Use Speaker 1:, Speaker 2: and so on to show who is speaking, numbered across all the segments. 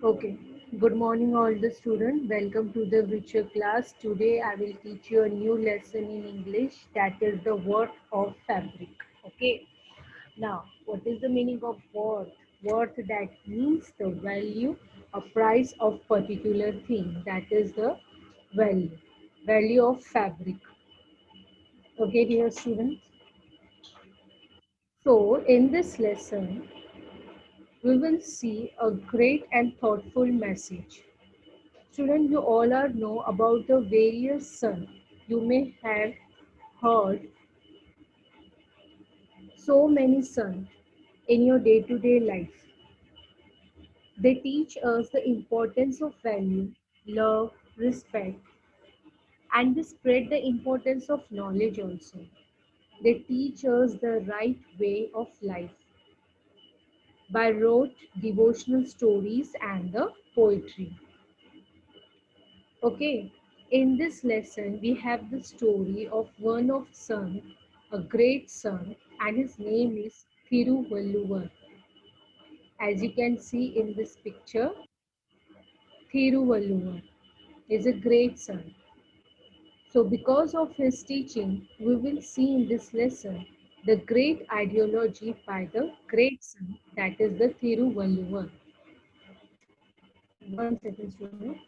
Speaker 1: Okay. Good morning, all the students. Welcome to the virtual class. Today, I will teach you a new lesson in English, that is the worth of fabric. Okay. Now, what is the meaning of worth? Worth, that means the value, a price of particular thing. That is the value. Value of fabric. Okay, dear students. So, in this lesson, we will see a great and thoughtful message. Students, you all are know about the various sun. You may have heard so many sun in your day-to-day life. They teach us the importance of value, love, respect, and they spread the importance of knowledge also. They teach us the right way of life by wrote devotional stories and the poetry. Okay, in this lesson, we have the story of one of son, a great son, and his name is Thiruvalluvar. As you can see in this picture, Thiruvalluvar is a great son. So, because of his teaching, we will see in this lesson the great ideology by the great son, that is the Thiruvalluvar. One second, student.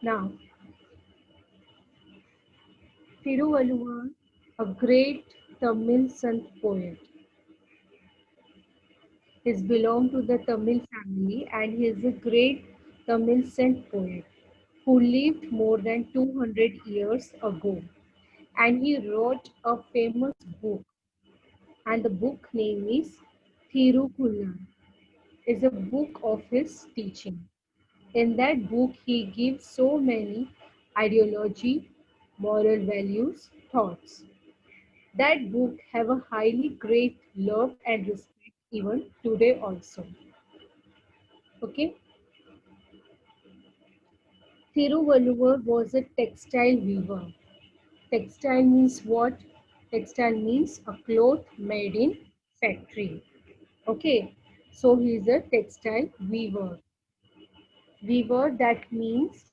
Speaker 1: Now, Thiruvalluvar, a great Tamil Sant poet, is belong to the Tamil family and he is a great Tamil Sant poet who lived more than 200 years ago. And he wrote a famous book, and the book name is Thirukullar. Is a book of his teaching. In that book, he gives so many ideology, moral values, thoughts. That book have a highly great love and respect even today also. Okay. Thiruvalluvar was a textile weaver. Textile means what? Textile means a cloth made in factory. Okay. So he is a textile weaver. Weaver, that means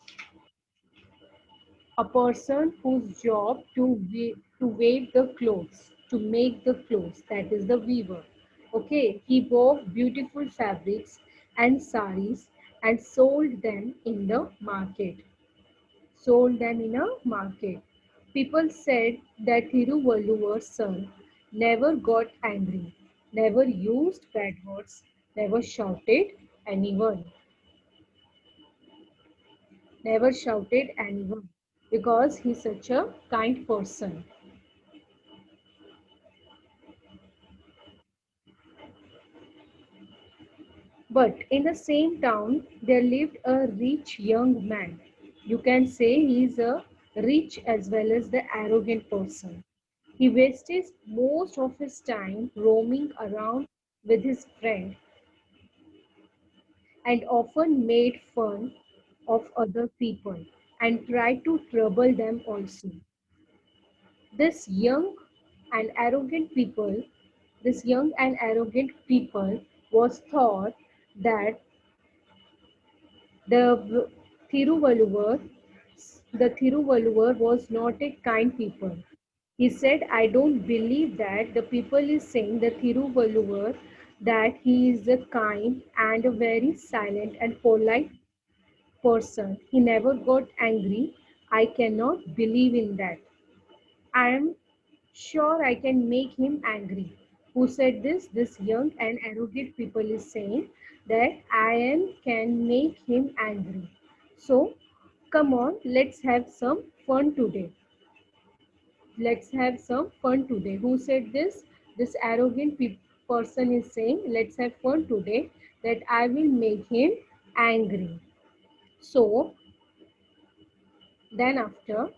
Speaker 1: a person whose job to weave the clothes, to make the clothes. That is the weaver. Okay. He wove beautiful fabrics and saris and sold them in the market. Sold them in a market. People said that Thiruvalluvar's son never got angry, never used bad words, never shouted anyone, never shouted anyone because he's such a kind person. But in the same town, there lived a rich young man. You can say he's a rich as well as the arrogant person. He wastes most of his time roaming around with his friend and often made fun of other people and tried to trouble them also. This and arrogant people, this young and arrogant people was thought that the Thiruvalluvar, the Thiruvalluvar was not a kind people. He said, I don't believe that the people is saying the Thiruvalluvar that he is a kind and a very silent and polite person. He never got angry. I cannot believe in that. I am sure I can make him angry. Who said this? This young and arrogant people is saying that I am can make him angry. So come on, let's have some fun today. Let's have some fun today. Who said this? This arrogant person is saying, let's have fun today, that I will make him angry. So then after,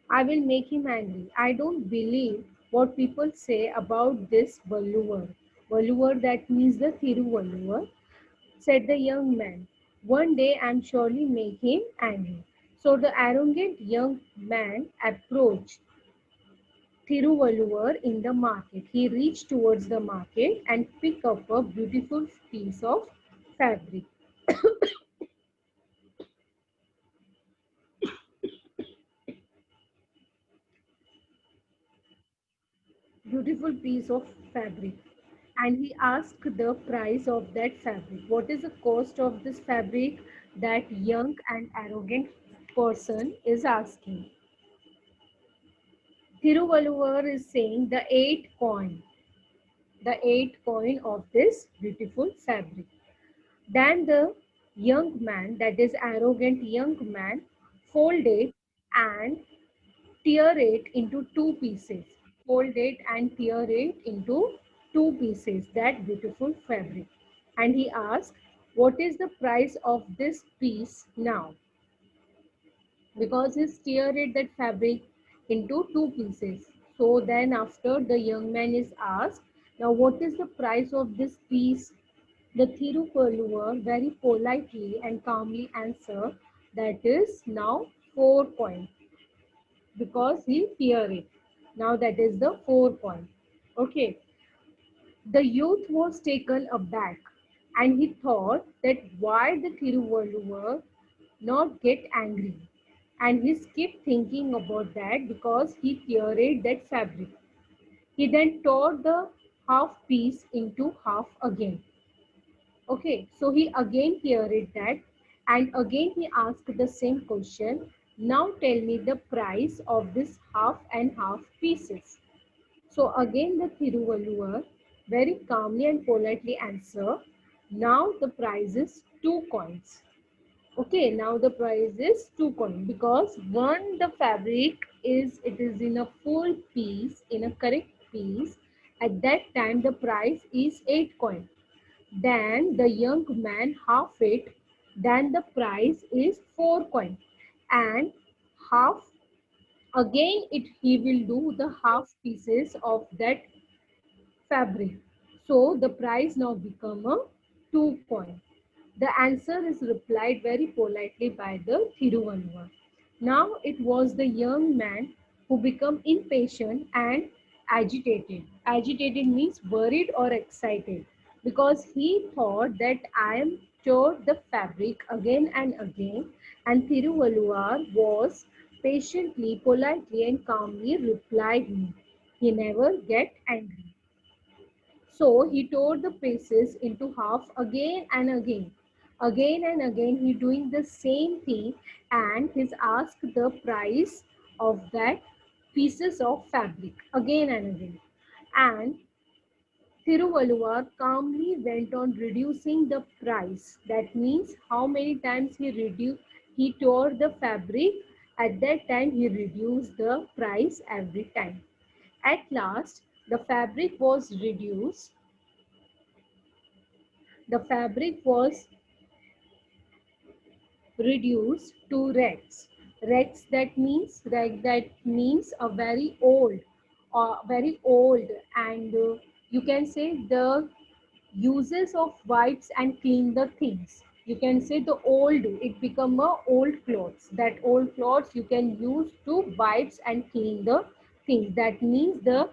Speaker 1: I will make him angry. I don't believe what people say about this Valluvar. Valluvar, that means the Thiruvalluvar, said the young man. One day I'm surely make him angry. So the arrogant young man approached Thiruvalluvar in the market. He reached towards the market and picked up a beautiful piece of fabric. Beautiful piece of fabric. And he asked the price of that fabric. What is the cost of this fabric? That young and arrogant person is asking. Thiruvalluvar is saying the 8 coin of this beautiful fabric. Then the young man, that is arrogant young man, fold it and tear it into two pieces. Fold it and tear it into two pieces, that beautiful fabric. And he asked, what is the price of this piece now? Because he tear it that fabric into two pieces. So then after the young man is asked, now what is the price of this piece? The Thiruvalluvar very politely and calmly answered, that is now 4 coins, because he feared it. Now that is the 4 point. Okay. The youth was taken aback and he thought that why the Thiruvalluvar not get angry. And he kept thinking about that because he teared that fabric. He then tore the half piece into half again. Okay, so he again heard that and again he asked the same question. Now tell me the price of this half and half pieces. So again the Thiruvalluvar very calmly and politely answer. Now the price is 2 coins. Okay, now the price is 2 coins because one the fabric is it is in a full piece in a correct piece. At that time the price is 8 coins. Then the young man half it, then the price is 4 coins. And half again it he will do the half pieces of that fabric. So the price now become a 2 coin. The answer is replied very politely by the Thiruvalluvar. Now it was the young man who became impatient and agitated. Agitated means worried or excited because he thought that I am tore the fabric again and again, and Thiruvalluvar was patiently, politely and calmly replied me. He never get angry. So he tore the pieces into half again and again. Again and again he doing the same thing and he's asked the price of that pieces of fabric again and again. And Thiruvalluvar calmly went on reducing the price. That means how many times he tore the fabric. At that time he reduced the price every time. At last the fabric was reduced. The fabric was reduced to rags. Rags that means a very old, and you can say the uses of wipes and clean the things. You can say the old, it become a old clothes. That old clothes you can use to wipes and clean the things. That means the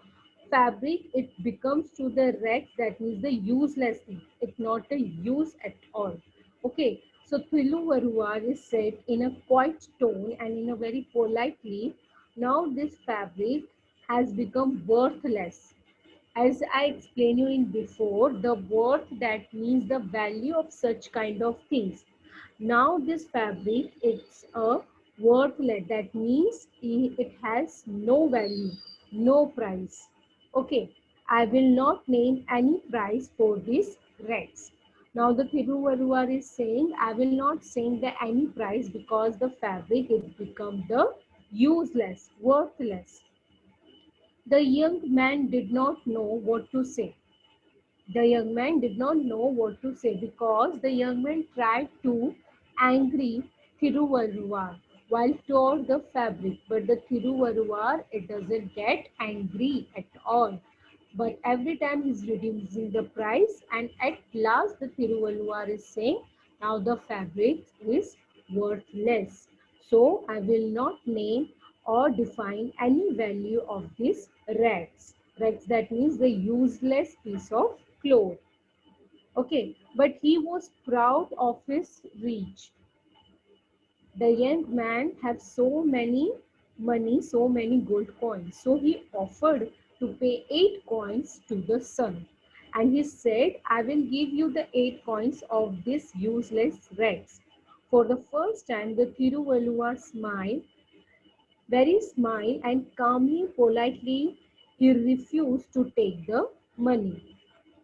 Speaker 1: fabric it becomes to the wreck. That means the useless thing. It's not a use at all. Okay. So Thiruvaruvar is said in a quiet tone and in a very politely. Now this fabric has become worthless. As I explained you in before, the worth that means the value of such kind of things. Now this fabric it's a worthless, that means it has no value, no price. Okay, I will not name any price for this rags. Now the Thiruvaruvar is saying I will not say the any price because the fabric is become the useless, worthless. The young man did not know what to say. The young man did not know what to say because the young man tried to angry Thiruvalluvar while tore the fabric. But the Thiruvalluvar, it doesn't get angry at all. But every time he's reducing the price, and at last the Thiruvalluvar is saying, Now the fabric is worthless. So I will not name or define any value of this rags. Rags, that means the useless piece of cloth. Okay, but he was proud of his reach. The young man had so many money, so many gold coins. So he offered to pay 8 coins to the son. And he said, I will give you the 8 coins of this useless rags. For the first time, the Thiruvalluvar smiled, very smile, and calmly, politely, he refused to take the money.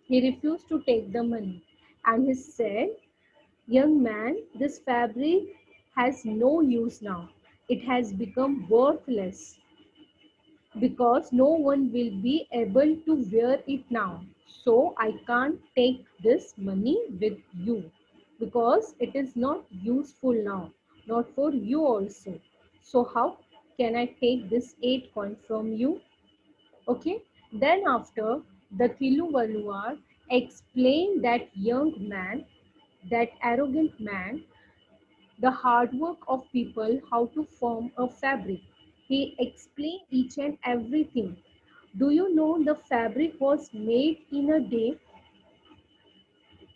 Speaker 1: He refused to take the money. And he said, young man, this fabric has no use now. It has become worthless because no one will be able to wear it now. So I can't take this money with you because it is not useful now, not for you also. So how can I take this 8 coin from you? Okay. Then after the Thiruvalluvar explained that young man, that arrogant man, the hard work of people how to form a fabric. He explained each and everything. Do you know the fabric was made in a day?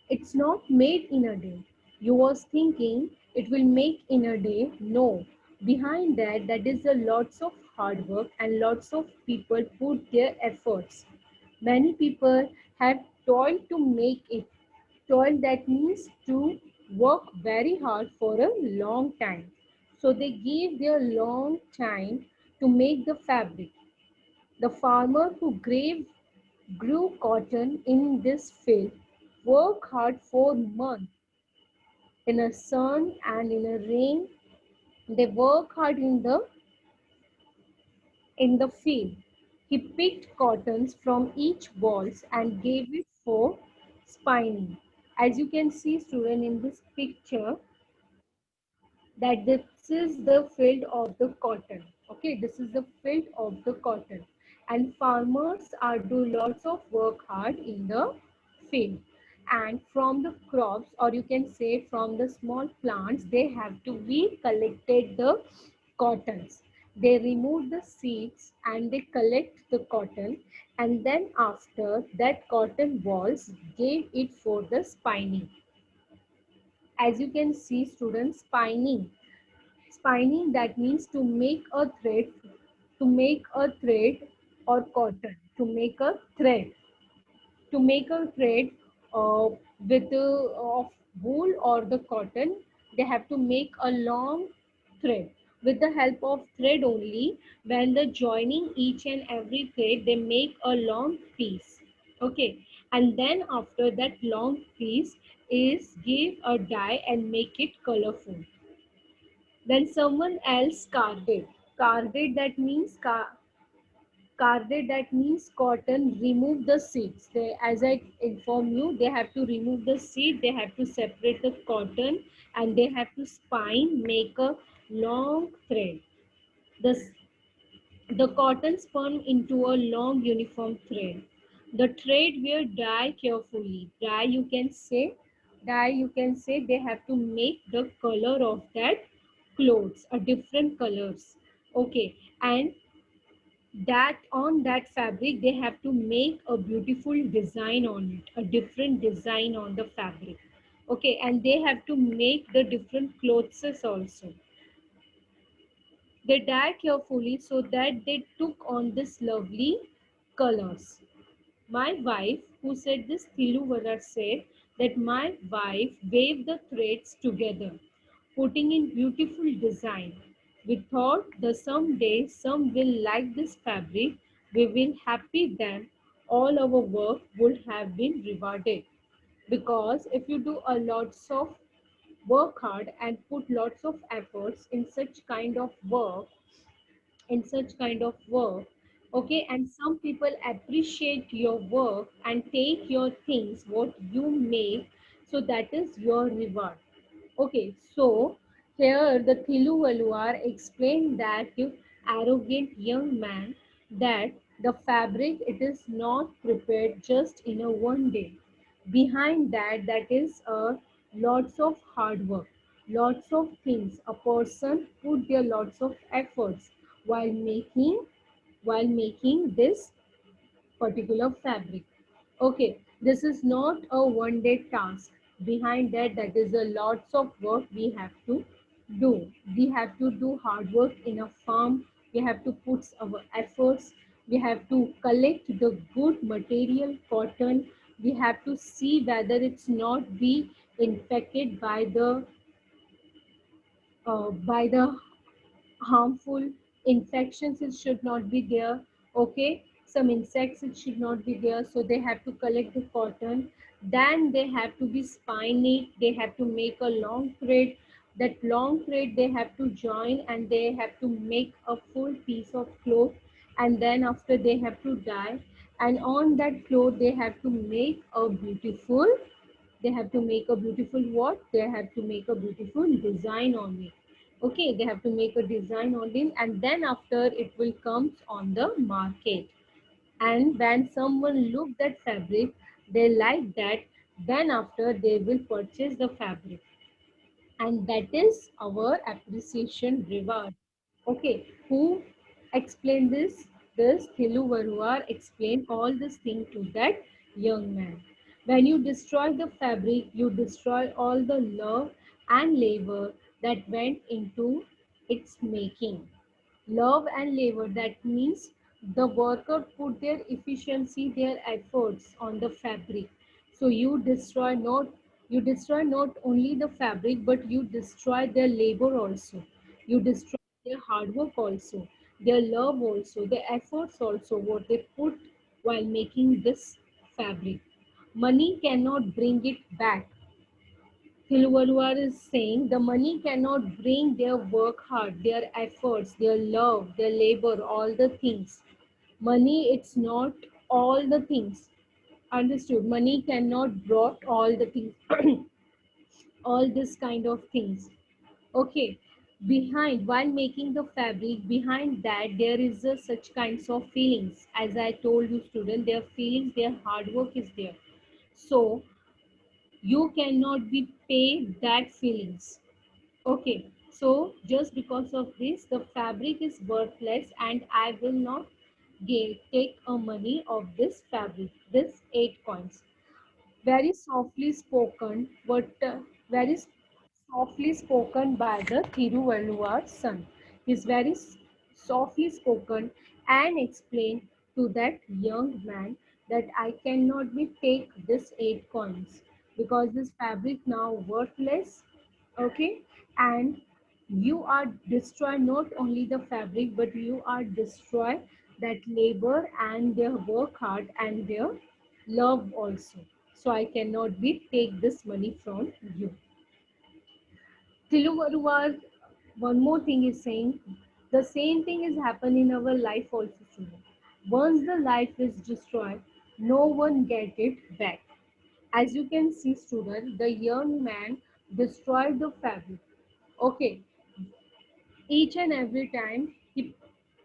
Speaker 1: It's not made in a day. You was thinking it will make in a day. No. Behind that, that is a lots of hard work and lots of people put their efforts. Many people have toiled to make it. Toil, that means to work very hard for a long time. So they gave their long time to make the fabric. The farmer who grew cotton in this field worked hard for months in a sun and in a rain. They work hard in the field. He picked cottons from each balls and gave it for spinning. As you can see, student, in this picture, that this is the field of the cotton. Okay, this is the field of the cotton, and farmers are do lots of work hard in the field. And from the crops, or you can say from the small plants, they have to be collected the cottons. They remove the seeds and they collect the cotton, and then after that cotton balls gave it for the spinning. As you can see, students, spinning, that means to make a thread, to make a thread, or cotton, to make a thread, to make a thread with of wool or the cotton. They have to make a long thread. With the help of thread only, when the joining each and every thread, they make a long piece. Okay, and then after that long piece is give a dye and make it colorful. Then someone else carded. Carded, that means carded, that means cotton. Remove the seeds. They, as I inform you, they have to remove the seed. They have to separate the cotton, and they have to spine, make a long thread. The the cotton spun into a long uniform thread. The thread were dyed carefully. Dye you can say they have to make the color of that clothes, a different colors. Okay, and that on that fabric they have to make a beautiful design on it, a different design on the fabric. Okay, and they have to make the different clothes also. They dyed carefully so that they took on this lovely colors. My wife, who said this, Thiruvarar said that my wife waved the threads together, putting in beautiful design. We thought that someday some will like this fabric, we will happy them, all our work would have been rewarded. Because if you do a lots of work hard and put lots of efforts in such kind of work, in such kind of work, okay, and some people appreciate your work and take your things what you make, so that is your reward. Okay, so here the Thiruvalluvar explained that to arrogant young man that the fabric, it is not prepared just in a one day. Behind that, that is a lots of hard work, lots of things. A person put their lots of efforts while making this particular fabric. Okay, this is not a one day task. Behind that, that is a lots of work we have to do. We have to do hard work in a farm. We have to put our efforts. We have to collect the good material cotton. We have to see whether it's not be infected by the harmful infections. It should not be there. Okay, some insects it should not be there, so they have to collect the cotton. Then they have to be spin it. They have to make a long thread. That long thread they have to join, and they have to make a full piece of cloth. And then after they have to dye, and on that cloth they have to make a beautiful, they have to make a beautiful what, they have to make a beautiful design on it. Okay, they have to make a design on it, and then after it will come on the market. And when someone look that fabric, they like that, then after they will purchase the fabric, and that is our appreciation reward. Okay, who explained this? This Thiluvaruvar explained all this thing to that young man. When you destroy the fabric, you destroy all the love and labor that went into its making. Love and labor, that means the worker put their efficiency, their efforts on the fabric. So you destroy not only the fabric, but you destroy their labor also. You destroy their hard work also, their love also, their efforts also, what they put while making this fabric. Money cannot bring it back. Thiruvalluvar is saying the money cannot bring their work hard, their efforts, their love, their labor, all the things. Money, it's not all the things. Understood? Money cannot brought all the things, all this kind of things. Okay. Behind, while making the fabric, behind that there is a such kinds of feelings. As I told you, student, their feelings, their hard work is there. So you cannot be paid that feelings. Okay, so just because of this, the fabric is worthless, and I will not take a money of this fabric, this 8 coins. Very softly spoken, but very softly spoken by the Thiruvalluvar's son. He's very softly spoken and explained to that young man that I cannot be take this 8 coins because this fabric now worthless. Okay, and you are destroy not only the fabric, but you are destroy that labor and their work hard and their love also. So I cannot be take this money from you. Tiluvaruvar, one more thing is saying, the same thing is happen in our life also, student. Once the life is destroyed, no one get it back. As you can see, student, the young man destroyed the fabric. Okay, each and every time he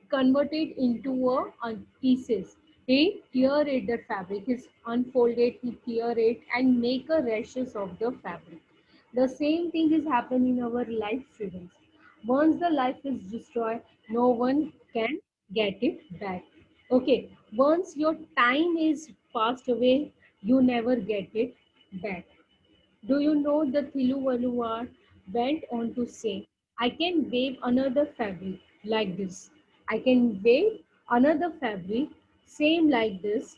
Speaker 1: converted into pieces. He tear it, the fabric is unfolded, he tear it and make a rashes of the fabric. The same thing is happening in our life, students. Once the life is destroyed, no one can get it back. Okay, once your time is passed away, you never get it back. Do you know the Thiluvaluvar went on to say, I can wave another fabric like this. I can wave another fabric same like this.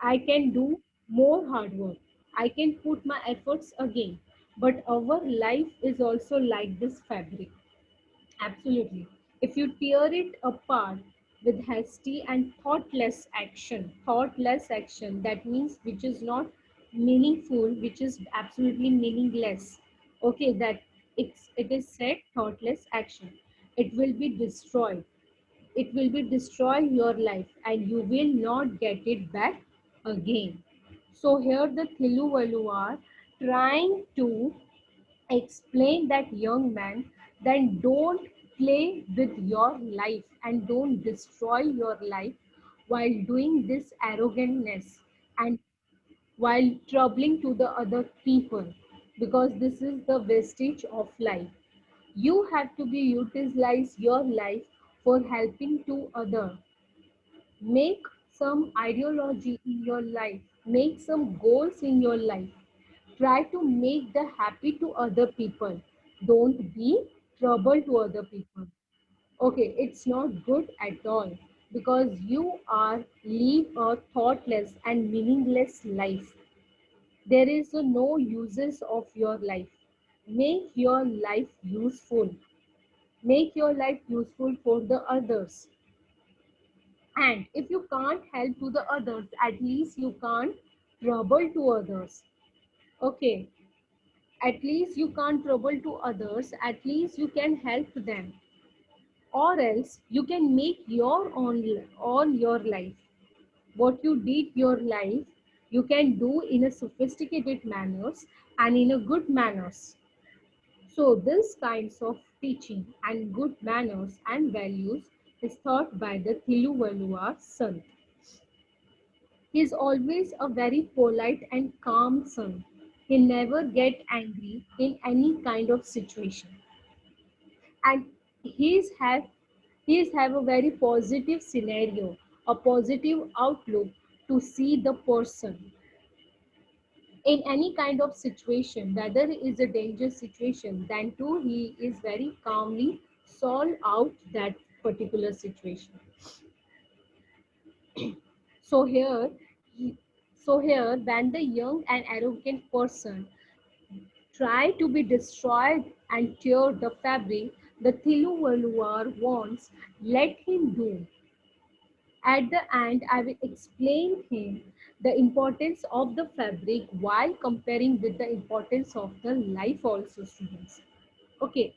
Speaker 1: I can do more hard work. I can put my efforts again. But our life is also like this fabric. Absolutely. If you tear it apart with hasty and thoughtless action, that means which is not meaningful, which is absolutely meaningless. Okay, that it is said thoughtless action. It will be destroyed. It will be destroy your life, and you will not get it back again. So here the Thiluvalu are trying to explain that young man, then don't play with your life and don't destroy your life while doing this arrogantness and while troubling to the other people. because this is the vestige of life. You have to be utilize your life for helping to other. Make some ideology in your life. Make some goals in your life. Try to make the happy to other people. Don't be trouble to other people. Okay, it's not good at all because you are live a thoughtless and meaningless life. There is no uses of your life. Make your life useful. Make your life useful for the others. And if you can't help to the others, at least you can't trouble to others. Okay, at least you can't trouble to others, at least you can help them. Or else you can make your own your life. What you did your life, you can do in a sophisticated manners and in a good manners. So this kinds of teaching and good manners and values is taught by the Thiruvalluvar Sant. He is always a very polite and calm son. He never get angry in any kind of situation. And he's have he's have a very positive scenario, a positive outlook to see the person in any kind of situation, whether it is a dangerous situation, then too he is very calmly solve out that particular situation. So here, so here, when the young and arrogant person try to be destroyed and tear the fabric, the Thiruvalluvar wants, let him do. At the end, I will explain him the importance of the fabric while comparing with the importance of the life also, students. Okay,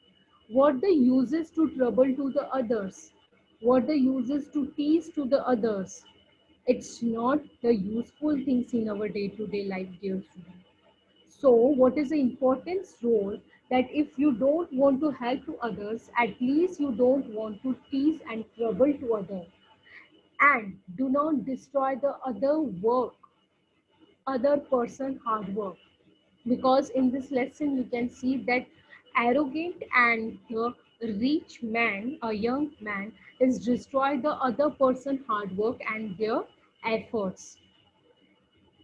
Speaker 1: what the uses to trouble to the others, what the uses to tease to the others. It's not the useful things in our day-to-day life, dear students. So, what is the importance role that if you don't want to help to others, at least you don't want to tease and trouble to others, and do not destroy the other person hard work. Because in this lesson you can see that arrogant and the rich man, a young man, is destroy the other person hard work and their efforts.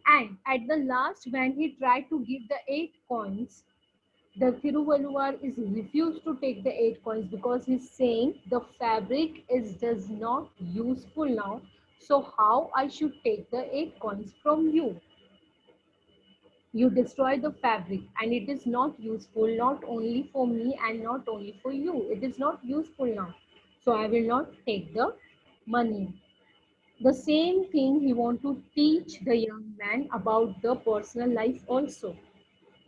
Speaker 1: And at the last, when he tried to give the 8 coins, the Thiruvalluvar is refused to take the 8 coins because he's saying the fabric is does not useful now. So how I should take the 8 coins from you? You destroy the fabric and it is not useful not only for me and not only for you. It is not useful now. So I will not take the money. The same thing he want to teach the young man about the personal life also.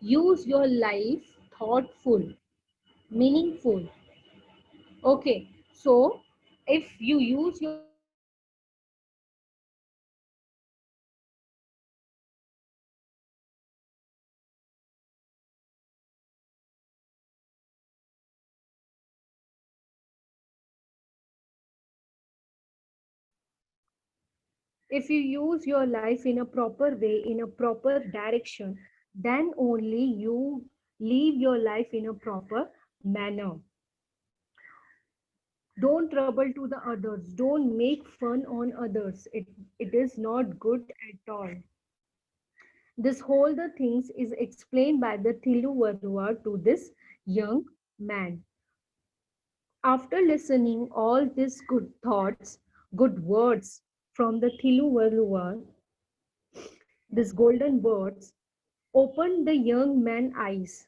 Speaker 1: Use your life thoughtful, meaningful. Okay, so if you use your life thoughtful, meaningful, then you will not if you use your life in a proper way, in a proper direction, then only you live your life in a proper manner. Don't trouble to the others. Don't make fun on others. It is not good at all. This whole the things is explained by the Thiruvarruvar to this young man. After listening all these good thoughts, good words from the Thiruvarruvar, these golden words opened the young man eyes.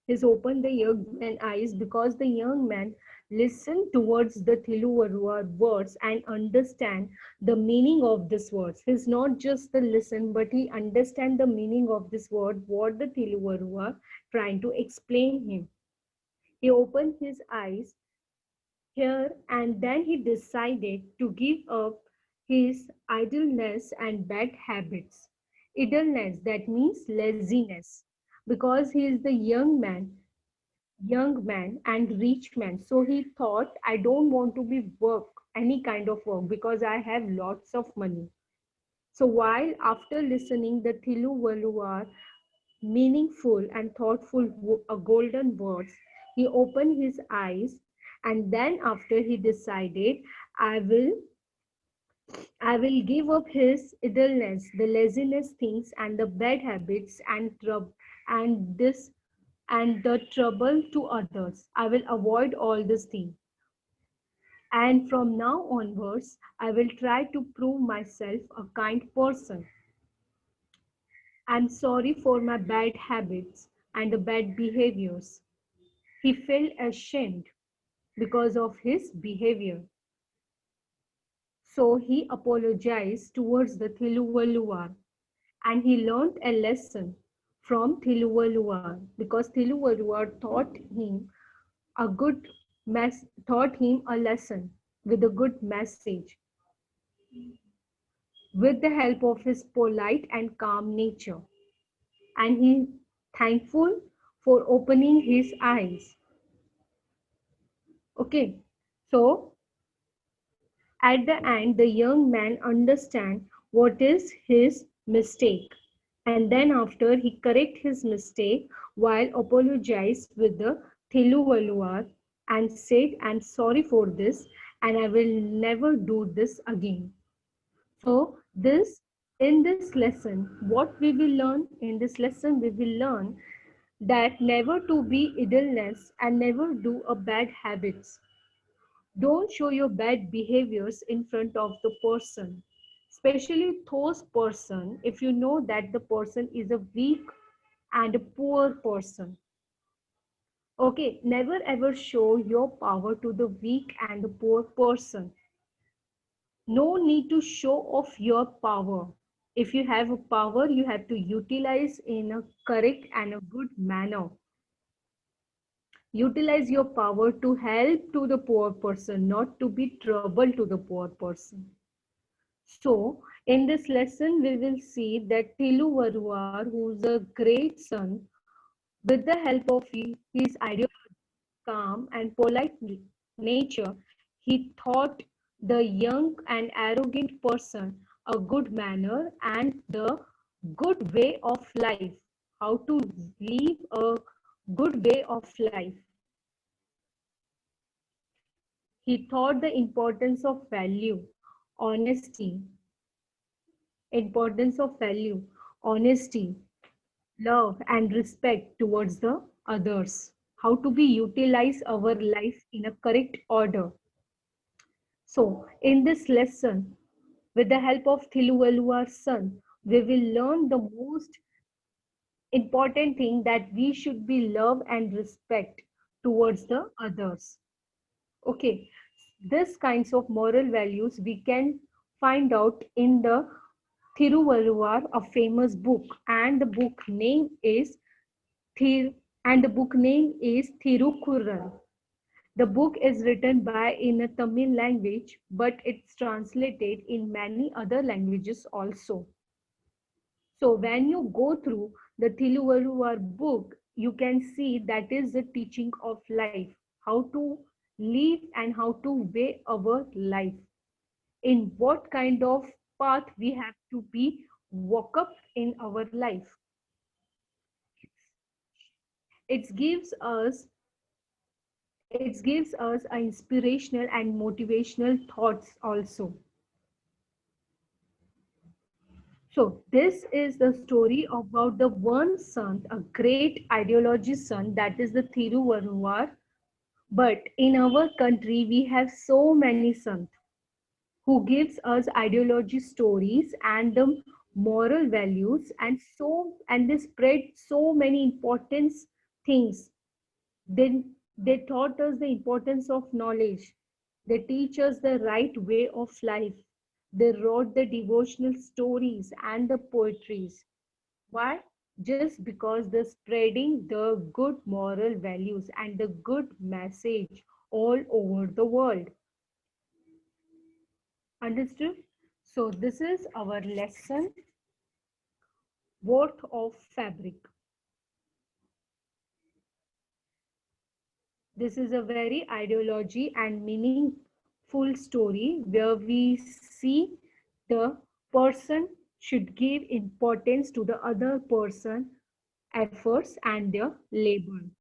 Speaker 1: He's opened the young man eyes because the young man listened towards the Thiruvarruvar words and understand the meaning of this words. He's not just the listen, but he understand the meaning of this word, what the Thiruvarruvar trying to explain him. He opened his eyes here and then he decided to give up his idleness and bad habits. Idleness, that means laziness, because he is the young man and rich man. So he thought, I don't want to be work, any kind of work, because I have lots of money. So while after listening the Thiruvalluvar meaningful and thoughtful golden words, he opened his eyes, and then after he decided, I will I will give up his idleness, the laziness things and the bad habits and this and the trouble to others. I will avoid all these things. And from now onwards, I will try to prove myself a kind person. I'm sorry for my bad habits and the bad behaviors. He felt ashamed because of his behavior. So he apologized towards the Thiruvalluvar, and he learned a lesson from Thiruvalluvar because Thiruvalluvar taught him a lesson with a good message with the help of his polite and calm nature, and he thankful for opening his eyes. Okay, so at the end, the young man understand what is his mistake, and then after he correct his mistake while apologized with the Thiruvalluvar and said, "I'm sorry for this, and I will never do this again." So in this lesson, what we will learn in this lesson, we will learn that never to be idleness and never do a bad habits. Don't show your bad behaviors in front of the person, especially those person if you know that the person is a weak and a poor person. Okay, never ever show your power to the weak and the poor person. No need to show off your power. If you have a power, you have to utilize in a correct and a good manner. Utilize your power to help to the poor person, not to be trouble to the poor person. So, in this lesson, we will see that Tiluvaruvar, who is a great son, with the help of his ideology, calm and polite nature, he taught the young and arrogant person a good manner and the good way of life, how to live a good way of life. He taught the honesty, importance of value, honesty, love and respect towards the others, how to be utilize our life in a correct order. So in this lesson, with the help of Thiluvaluvar's son, we will learn the most important thing, that we should be love and respect towards the others. Okay, this kinds of moral values we can find out in the Thiruvalluvar, a famous book, and the book name is Thir and the book name is Thirukural. The book is written by in a Tamil language, but it's translated in many other languages also. So when you go through the Thiruvalluvar book, you can see that is the teaching of life, how to live and how to weigh our life, in what kind of path we have to be walk up in our life. It gives us inspirational and motivational thoughts also. So this is the story about the one son, a great ideology son, that is the Thiruvalluvar. But in our country, we have so many sons who gives us ideology stories and the moral values, and they spread so many important things. They taught us the importance of knowledge. They teach us the right way of life. They wrote the devotional stories and the poetries. Why? Just because they're spreading the good moral values and the good message all over the world. Understood? So this is our lesson, worth of fabric. This is a very ideology and meaningful story where we see the person should give importance to the other person efforts and their labor.